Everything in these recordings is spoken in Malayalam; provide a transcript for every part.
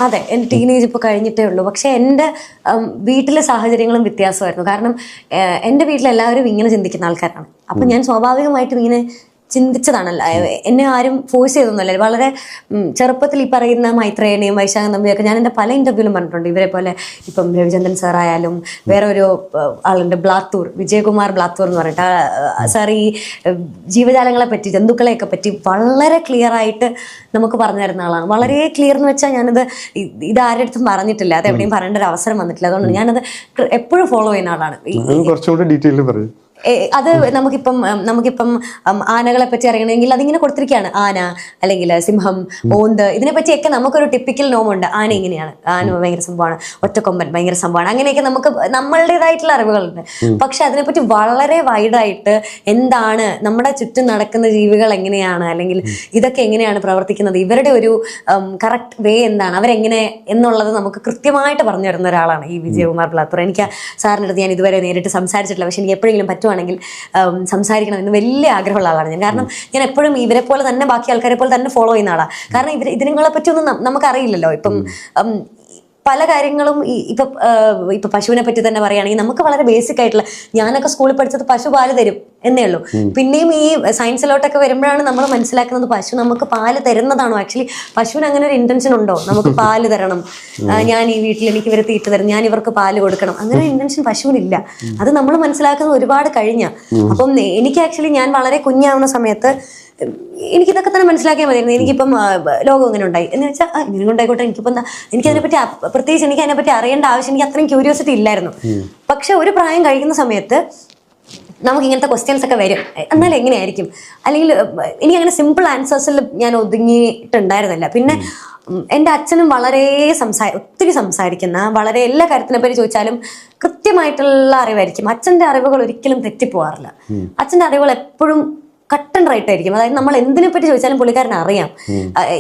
അതെ, എൻ്റെ ടീനേജ് ഇപ്പോൾ കഴിഞ്ഞിട്ടേ ഉള്ളൂ. പക്ഷെ എൻ്റെ വീട്ടിലെ സാഹചര്യങ്ങളും വ്യത്യാസമായിരുന്നു. കാരണം എൻ്റെ വീട്ടിലെല്ലാവരും ഇങ്ങനെ ചിന്തിക്കുന്ന ആൾക്കാരാണ്. അപ്പം ഞാൻ സ്വാഭാവികമായിട്ടും ഇങ്ങനെ ചിന്തിച്ചതാണല്ലോ. എന്നെ ആരും ഫോഴ്സ് ചെയ്തൊന്നുമല്ല. വളരെ ചെറുപ്പത്തിൽ ഈ പറയുന്ന മൈത്രേയനെയും വൈശാഖൻ തമ്പിയൊക്കെ ഞാൻ എൻ്റെ പല ഇൻ്റർവ്യൂവിലും പറഞ്ഞിട്ടുണ്ട്. ഇവരെ പോലെ ഇപ്പം രവിചന്ദ്രൻ സാർ ആയാലും വേറെ ഒരു ആളുണ്ട് ബ്ലാത്തൂർ, വിജയകുമാർ ബ്ലാത്തൂർ എന്ന് പറഞ്ഞിട്ട് സാർ ഈ ജീവജാലങ്ങളെ പറ്റി, ജന്തുക്കളെയൊക്കെ പറ്റി വളരെ ക്ലിയർ ആയിട്ട് നമുക്ക് പറഞ്ഞു തരുന്ന ആളാണ്. വളരെ ക്ലിയർ എന്ന് വെച്ചാൽ ഞാനത് ആരുടെ അടുത്തും പറഞ്ഞിട്ടില്ല, അത് എവിടെയും പറയേണ്ട ഒരു അവസരം വന്നിട്ടില്ല. അതുകൊണ്ട് ഞാനത് എപ്പോഴും ഫോളോ ചെയ്യുന്ന ആളാണ്. കുറച്ചുകൂടി ഡീറ്റെയിൽ പറയും. അത് നമുക്കിപ്പം ആനകളെ പറ്റി അറിയണമെങ്കിൽ അതിങ്ങനെ കൊടുത്തിരിക്കുകയാണ്. ആന അല്ലെങ്കിൽ സിംഹം, ഓന്ത്, ഇതിനെപ്പറ്റിയൊക്കെ നമുക്കൊരു ടിപ്പിക്കൽ നോമുണ്ട്. ആന ഇങ്ങനെയാണ്, ആന ഭയങ്കര സംഭവമാണ്, ഒറ്റക്കൊമ്പൻ ഭയങ്കര സംഭവമാണ്, അങ്ങനെയൊക്കെ നമുക്ക് നമ്മളുടേതായിട്ടുള്ള അറിവുകളുണ്ട്. പക്ഷെ അതിനെപ്പറ്റി വളരെ വൈഡായിട്ട് എന്താണ് നമ്മുടെ ചുറ്റും നടക്കുന്ന ജീവികൾ എങ്ങനെയാണ്, അല്ലെങ്കിൽ ഇതൊക്കെ എങ്ങനെയാണ് പ്രവർത്തിക്കുന്നത്, ഇവരുടെ ഒരു കറക്റ്റ് വേ എന്താണ്, അവരെങ്ങനെ എന്നുള്ളത് നമുക്ക് കൃത്യമായിട്ട് പറഞ്ഞു തരുന്ന ഒരാളാണ് ഈ വിജയകുമാർ ബ്ലാത്തൂർ. എനിക്ക് സാറിൻ്റെ അടുത്ത് ഞാൻ ഇതുവരെ നേരിട്ട് സംസാരിച്ചിട്ടില്ല, പക്ഷെ എനിക്ക് എപ്പോഴെങ്കിലും പറ്റുവാണെങ്കിൽ സംസാരിക്കണം എന്ന് വലിയ ആഗ്രഹമുള്ള ആളാണ് ഞാൻ. കാരണം ഞാൻ എപ്പോഴും ഇവരെ പോലെ തന്നെ, ബാക്കി ആൾക്കാരെ പോലെ തന്നെ ഫോളോ ചെയ്യുന്ന ആളാണ്. കാരണം ഇതിനെ പറ്റി ഒന്നും നമുക്കറിയില്ലല്ലോ. ഇപ്പം പല കാര്യങ്ങളും ഇപ്പൊ പശുവിനെ പറ്റി തന്നെ പറയുകയാണെങ്കിൽ നമുക്ക് വളരെ ബേസിക് ആയിട്ടുള്ള, ഞാനൊക്കെ സ്കൂളിൽ പഠിച്ചത് പശു പാല് തരും എന്നേ ഉള്ളൂ. പിന്നെയും ഈ സയൻസിലോട്ടൊക്കെ വരുമ്പോഴാണ് നമ്മൾ മനസ്സിലാക്കുന്നത് പശു നമുക്ക് പാല് തരുന്നതാണോ, ആക്ച്വലി പശുവിന് അങ്ങനെ ഒരു ഇന്റൻഷൻ ഉണ്ടോ, നമുക്ക് പാല് തരണം, ഞാൻ ഈ വീട്ടിൽ എനിക്ക് ഇവരെ തീറ്റ തരും, ഞാൻ ഇവർക്ക് പാല് കൊടുക്കണം, അങ്ങനെ ഒരു ഇന്റൻഷൻ പശുവിനില്ല. അത് നമ്മൾ മനസ്സിലാക്കുന്നത് ഒരുപാട് കഴിഞ്ഞ. അപ്പം എനിക്ക് ആക്ച്വലി ഞാൻ വളരെ കുഞ്ഞാവുന്ന സമയത്ത് എനിക്കിതൊക്കെ തന്നെ മനസ്സിലാക്കിയാൽ മതിയായിരുന്നു. എനിക്കിപ്പം ലോകം ഇങ്ങനെ ഉണ്ടായി എന്ന് വെച്ചാൽ ഇങ്ങനെ ഉണ്ടായിക്കോട്ടെ, എനിക്കിപ്പം എനിക്കതിനെപ്പറ്റി പ്രത്യേകിച്ച് എനിക്ക് അതിനെപ്പറ്റി അറിയേണ്ട ആവശ്യം, എനിക്ക് അത്രയും ക്യൂരിയോസിറ്റി ഇല്ലായിരുന്നു. പക്ഷെ ഒരു പ്രായം കഴിക്കുന്ന സമയത്ത് നമുക്ക് ഇങ്ങനത്തെ ക്വസ്റ്റ്യൻസ് ഒക്കെ വരും. എന്നാലും എങ്ങനെയായിരിക്കും, അല്ലെങ്കിൽ എനിക്കങ്ങനെ സിമ്പിൾ ആൻസേഴ്സിൽ ഞാൻ ഒതുങ്ങിയിട്ടുണ്ടായിരുന്നില്ല. പിന്നെ എൻ്റെ അച്ഛനും വളരെ ഒത്തിരി സംസാരിക്കുന്ന, വളരെ എല്ലാ കാര്യത്തിനെ പറ്റി ചോദിച്ചാലും കൃത്യമായിട്ടുള്ള അറിവായിരിക്കും. അച്ഛൻ്റെ അറിവുകൾ ഒരിക്കലും തെറ്റിപ്പോവാറില്ല. അച്ഛൻ്റെ അറിവുകൾ എപ്പോഴും കട്ട് ആൻഡ് റൈറ്റ് ആയിരിക്കും. അതായത് നമ്മൾ എന്തിനെ പറ്റി ചോദിച്ചാലും പുള്ളിക്കാരനെ അറിയാം.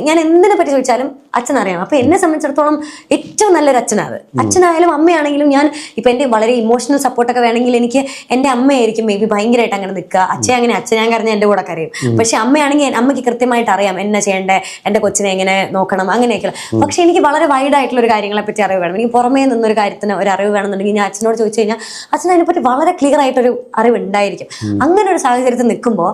ഞാൻ എന്തിനെ പറ്റി ചോദിച്ചാലും അച്ഛനറിയാം. അപ്പൊ എന്നെ സംബന്ധിച്ചിടത്തോളം ഏറ്റവും നല്ലൊരു അച്ഛനാണ്. അച്ഛനായാലും അമ്മയാണെങ്കിലും ഞാൻ ഇപ്പൊ എൻ്റെ വളരെ ഇമോഷണൽ സപ്പോർട്ടൊക്കെ വേണമെങ്കിൽ എനിക്ക് എൻ്റെ അമ്മയായിരിക്കും മേ ബി ഭയങ്കരമായിട്ട് അങ്ങനെ നിൽക്കുക. അച്ഛൻ ഞാൻ കരഞ്ഞ എൻ്റെ കൂടെ കരയും. പക്ഷെ അമ്മയാണെങ്കിൽ അമ്മയ്ക്ക് കൃത്യമായിട്ട് അറിയാം എന്നെ ചെയ്യേണ്ടേ, എൻ്റെ കൊച്ചിനെ എങ്ങനെ നോക്കണം, അങ്ങനെയൊക്കെയുള്ള. പക്ഷെ എനിക്ക് വളരെ വൈഡ് ആയിട്ടുള്ള ഒരു കാര്യങ്ങളെ പറ്റി അറിവ് വേണം. എനിക്ക് പുറമേ നിന്നൊരു കാര്യത്തിന് ഒരു അറിവ് വേണമെന്നുണ്ടെങ്കിൽ ഞാൻ അച്ഛനോട് ചോദിച്ചു കഴിഞ്ഞാൽ അച്ഛൻ അതിനെപ്പറ്റി വളരെ ക്ലിയർ ആയിട്ടൊരു അറിവ് ഉണ്ടായിരിക്കും. അങ്ങനെ ഒരു സാഹചര്യത്തിൽ നിൽക്കുമ്പോൾ